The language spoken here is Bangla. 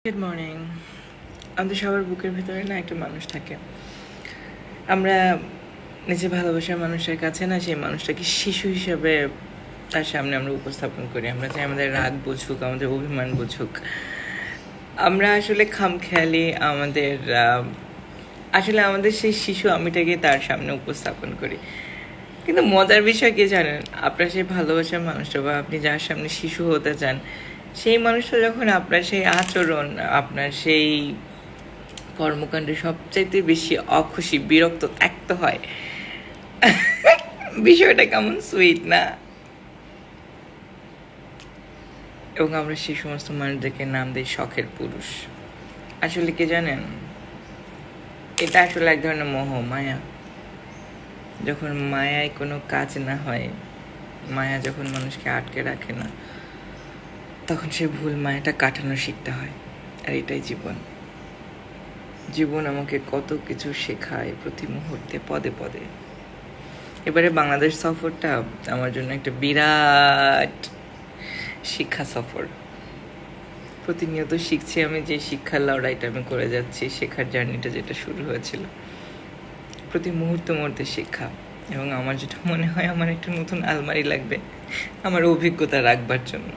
Good morning. আমাদের সবার বুকের ভেতরে না একটা মানুষ থাকে। আমরা নিজে ভালোবাসার মানুষের কাছে না সেই মানুষটাকে শিশু হিসাবে তার সামনে আমরা উপস্থাপন করি। আমরা চাই আমাদের রাগ বুঝুক, আমাদের অভিমান বুঝুক। আমরা আসলে খামখেয়ালি আমাদের সেই শিশু আমিটাকে তার সামনে উপস্থাপন করি। কিন্তু মজার বিষয় কি জানেন, আপনার সেই ভালোবাসার মানুষটা বা আপনি যার সামনে শিশু হতে চান, সেই মানুষটা যখন আপনার সেই আচরণ, আপনার সেই কর্মকাণ্ডে সবচাইতে বেশি অখুশি, বিরক্ত ত্যক্ত হয়, বিষয়টা কেমন সুইট না? এবং আমরা সেই সমস্ত মানুষদেরকে নাম দিই শখের পুরুষ। আসলে কি জানেন, এটা আসলে এক ধরনের মোহ, মায়া। যখন মায়ায় কোনো কাজ না হয়, মায়া যখন মানুষকে আটকে রাখে না, তখন সে ভুল মায়াটা কাটানো শিখতে হয়। আর এটাই জীবন। জীবন আমাকে কত কিছু শেখায় প্রতি মুহূর্তে, পদে পদে। এবারে বাংলাদেশ সফরটা আমার জন্য একটা বিরাট শিক্ষা সফর। প্রতিনিয়ত শিখছি আমি, যে শিক্ষার লড়াইটা আমি করে যাচ্ছি, শেখার জার্নিটা যেটা শুরু হয়েছিল, প্রতি মুহূর্তে মুহূর্তে শিক্ষা। এবং আমার যেটা মনে হয়, আমার একটা নতুন আলমারি লাগবে আমার অভিজ্ঞতা রাখবার জন্য।